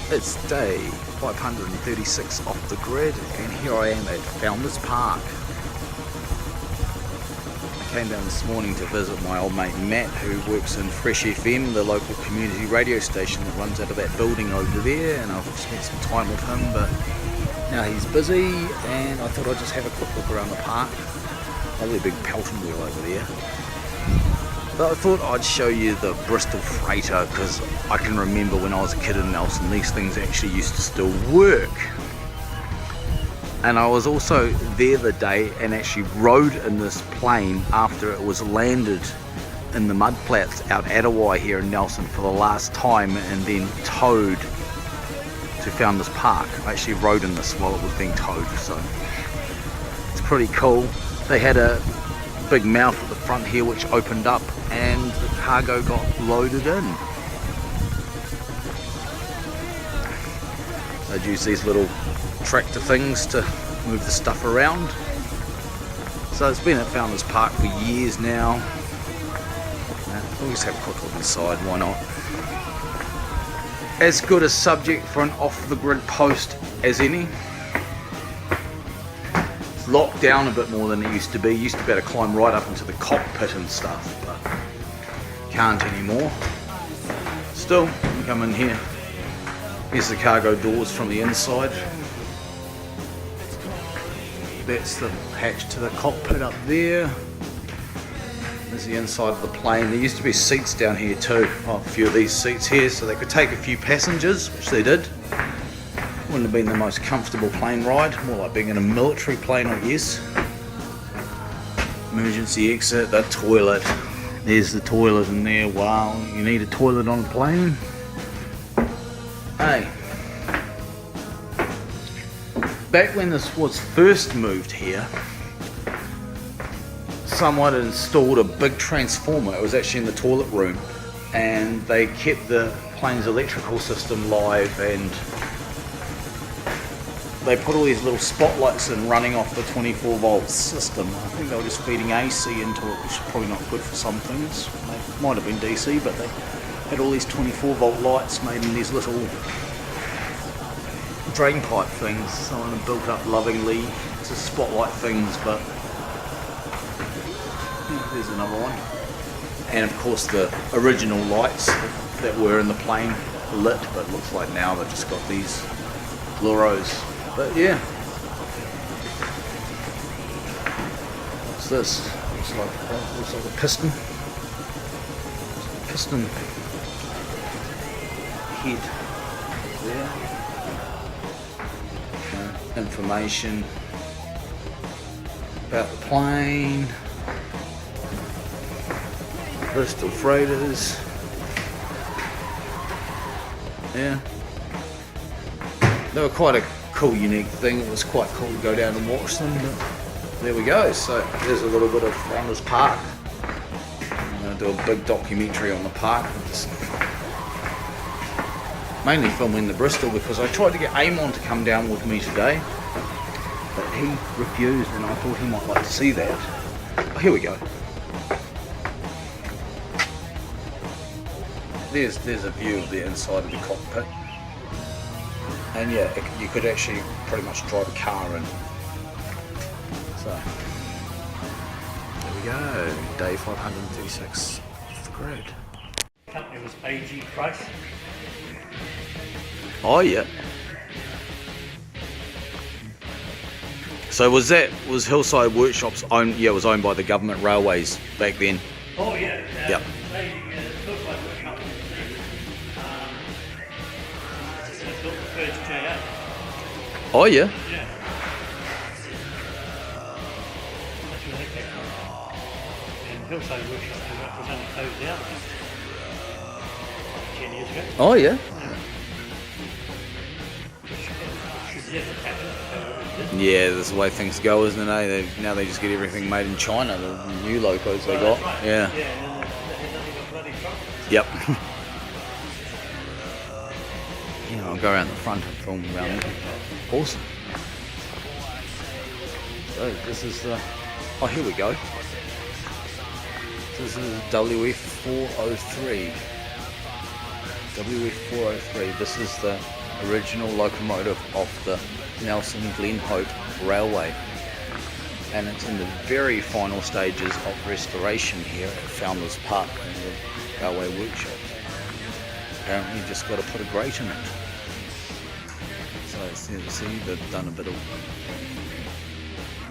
It's day 536 off the grid, and here I am at Founders Park. I came down this morning to visit my old mate Matt, who works in Fresh FM, the local community radio station that runs out of that building over there, and I've spent some time with him, but now he's busy, and I thought I'd just have a quick look around the park. Lovely big Beltane wheel over there. But I thought I'd show you the Bristol Freighter, because I can remember when I was a kid in Nelson, these things actually used to still work. And I was also there the day and actually rode in this plane after it was landed in the mudflats out Atawhai here in Nelson for the last time, and then towed to Founders Park. I actually rode in this while it was being towed, so it's pretty cool. They had a big mouth at the front here which opened up and the cargo got loaded in. They'd use these little tractor things to move the stuff around. So it's been at Founders Park for years now. We'll just have a quick look inside, why not? As good a subject for an off-the-grid post as any. It's locked down a bit more than it used to be. You used to be able to climb right up into the cockpit and stuff, but can't anymore. Still, you come in here. Here's the cargo doors from the inside. That's the hatch to the cockpit up there. There's the inside of the plane. There used to be seats down here too. Oh, a few of these seats here, so they could take a few passengers, which they did. Wouldn't have been the most comfortable plane ride, more like being in a military plane, I guess. Emergency exit, the toilet. There's the toilet in there. Wow, you need a toilet on a plane. Hey. Back when this was first moved here, someone had installed a big transformer. It was actually in the toilet room, and they kept the plane's electrical system live, and they put all these little spotlights in running off the 24 volt system. I think they were just feeding AC into it, which is probably not good for some things. They might have been DC, but they had all these 24 volt lights made in these little drain pipe things. Someone had built up lovingly to spotlight things, but there's another one. And of course the original lights that were in the plane lit, but it looks like now they've just got these fluoros. But yeah, what's this? Looks like a piston. Piston head there. Information about the plane. Bristol Freighters. Yeah. They were quite a cool, unique thing. It was quite cool to go down and watch them, but there we go. So there's a little bit of Founders Park. I'm going to do a big documentary on the park. Mainly filming the Bristol, because I tried to get Amon to come down with me today, but he refused, and I thought he might like to see that. Oh, here we go. There's a view of the inside of the cockpit. And yeah, you could actually pretty much drive a car in. So, there we go, day 536 off the grid. The company was O.T.G. price. Oh yeah. So was Hillside Workshops owned? Yeah, it was owned by the government railways back then. Oh yeah. Yep. They Hillside Workshop built the first J8. Oh yeah. Yeah. That's where they came from. And Hillside Workshop was only closed down 10 years ago. Oh yeah. Yeah, that's the way things go, isn't it? Now they just get everything made in China, the new locos they got. Right. Yeah. Yeah, and they don't even bloody trucks. Yep. Yeah, I'll go around the front and film around there. Awesome. So this is the... Oh, here we go. This is WF403. WF403. This is the original locomotive of the Nelson Glenhope Railway, and it's in the very final stages of restoration here at Founders Park in the railway workshop. Apparently you just got to put a grate in it. So as you see, they've done a bit of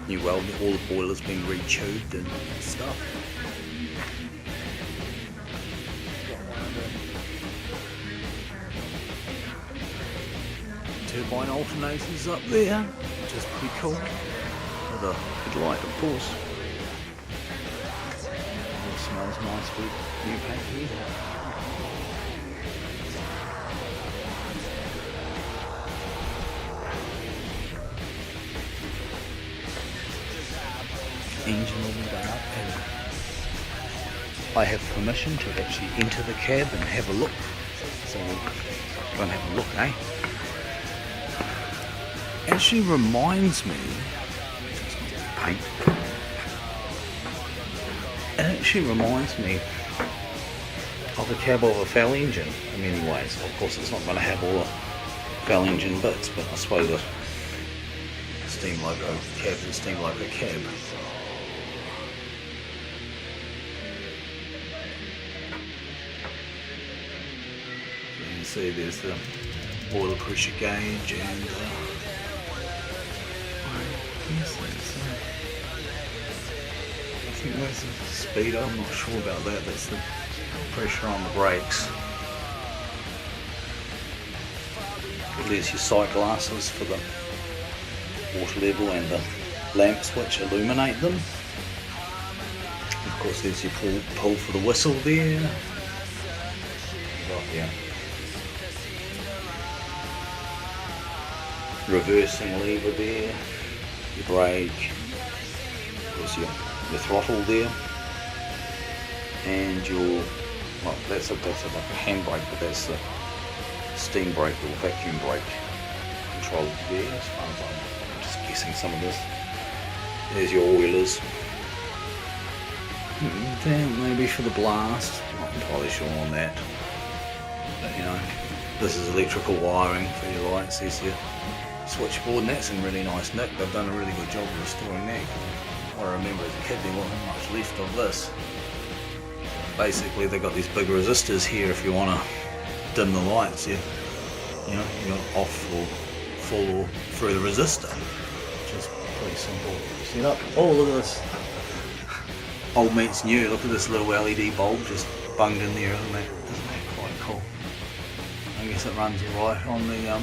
new welding, all the boilers being retubed and stuff. Turbine alternators up there, which is pretty cool. With a good light, of course. It smells nice with new paint here. Engine all the way up, and I have permission to actually enter the cab and have a look. So we'll go and have a look, eh? Actually reminds me, paint. It actually reminds me of the cab of a FAL engine in many ways. Of course, it's not going to have all the FAL engine bits, but I suppose a steam loco cab is a steam loco cab. You can see there's the boiler pressure gauge and I think that's the speedo, I'm not sure about that, that's the pressure on the brakes. There's your sight glasses for the water level and the lamps which illuminate them. Of course there's your pull for the whistle there. Right here. Reversing lever there, your brake, there's your throttle there, and your, well, that's like a handbrake, but that's the steam brake or vacuum brake control there, as far as I'm just guessing some of this. There's your oilers. Then maybe for the blast, not entirely sure on that. But you know, this is electrical wiring for your lights. There's your switchboard, and that's in really nice nick. They've done a really good job of restoring that. I remember as a kid there wasn't much left of this. Basically they've got these big resistors here if you want to dim the lights. You know, you got off or full or through the resistor, which is pretty simple to set up. Oh, look at this. Old meets new. Look at this little LED bulb just bunged in there, isn't that quite cool? I guess it runs right on the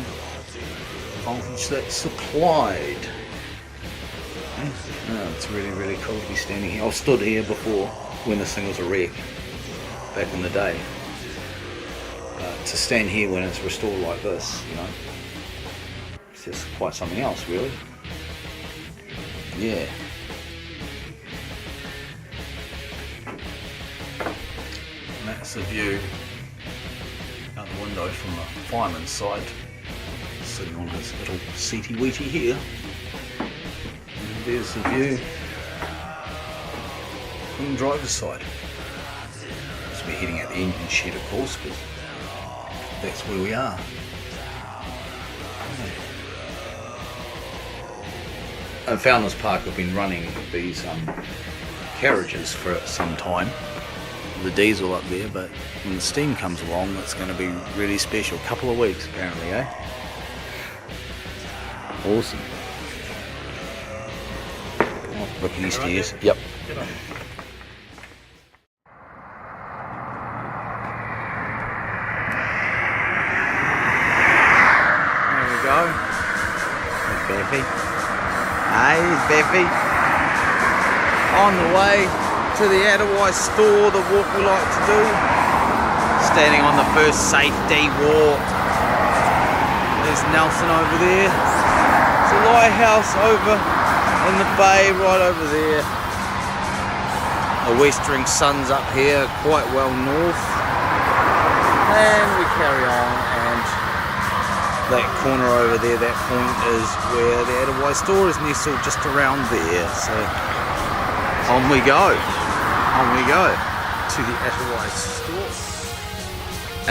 voltage that's supplied. Oh, it's really, really cool to be standing here. I've stood here before when this thing was a wreck back in the day. To stand here when it's restored like this, you know, it's just quite something else, really. Yeah. And that's the view out the window from the fireman's side, sitting on his little seaty weety here. And there's the view from the driver's side. We'll be heading out the engine shed, of course, because that's where we are. At Founders Park have been running these carriages for some time. The diesel up there, but when the steam comes along it's going to be really special. Couple of weeks apparently, eh? Awesome. Oh, rickety stairs. Yep. Go. There's Beffy. Hey, Beffy. On the way to the Atawhai Store, the walk we like to do. Standing on the first safety walk. There's Nelson over there. There's a lighthouse over in the bay right over there. The westering sun's up here, quite well north. And we carry on. That corner over there, that point is where the Atawhai Store is nestled, just around there. So on we go to the Atawhai Store,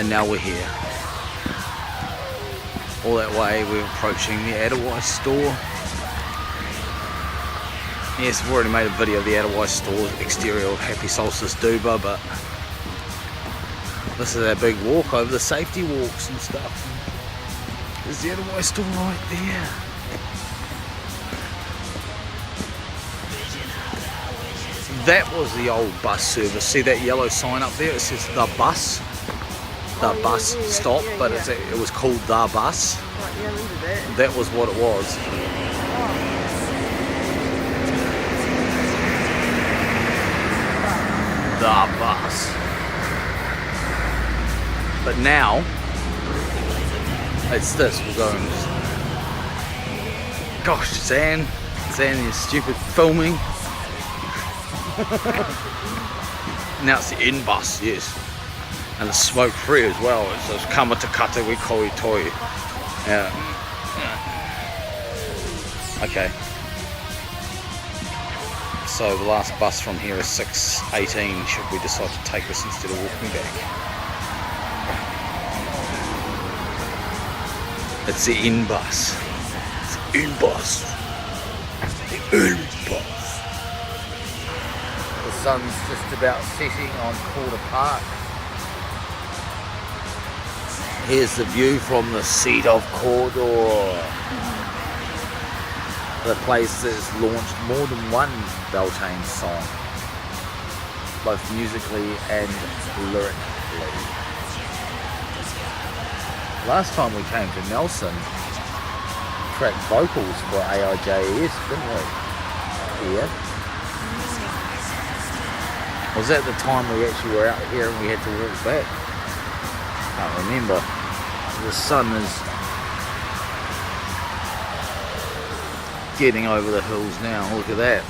and now we're here. all that way. We're approaching the Atawhai Store. Yes, I've already made a video of the Atawhai Store exterior of Happy Solstice Duba, but this is our big walk over the safety walks and stuff. There's the Atawhai Store right there. That was the old bus service. See that yellow sign up there? It says the bus. The bus stop, but it was called the bus. That was what it was. The bus. But now it's this. We're going. Gosh, Zan, you stupid filming. Now it's the in bus, yes, and it's smoke free as well. It says kamata kata we koi toi. Yeah. Okay. So the last bus from here is 6:18. Should we decide to take this instead of walking back? It's the in bus. It's the in bus. The in bus. The sun's just about setting on Quarter Park. Here's the view from the seat of Cawdor. The place that has launched more than one Beltane song, both musically and lyrically. Last time we came to Nelson, cracked vocals for AIJS, didn't we? Yeah. Was that the time we actually were out here and we had to walk back? Can't remember. The sun is getting over the hills now. Look at that.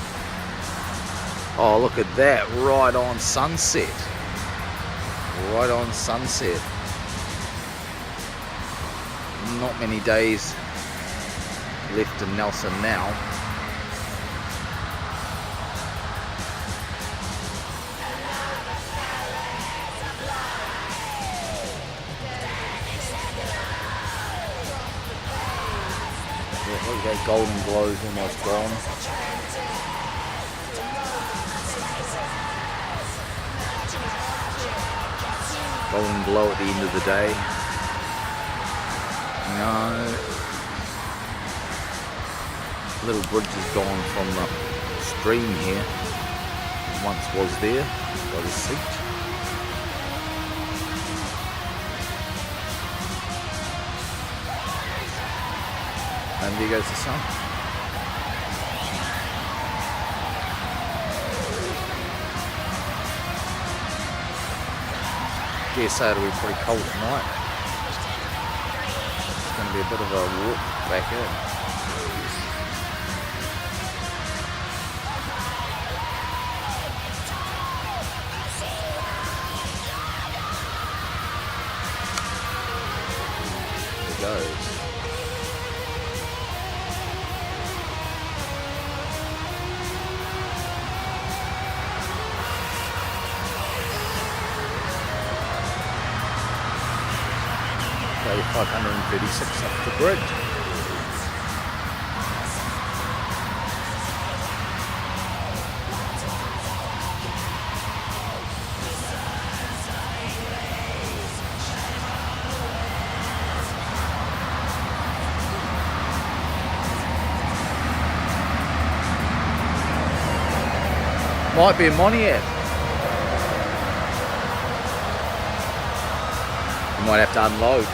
Oh, look at that. Right on sunset. Right on sunset. Not many days left in Nelson now. Look at that golden glow is almost gone. Golden glow at the end of the day. No. Little bridge is gone from the stream here. Once was there by the seat. And there goes the sun. Guess it'll be pretty cold tonight. It's going to be a bit of a walk back in. There it goes. Day 536 off the grid. Might be a Moniat. You might have to unload.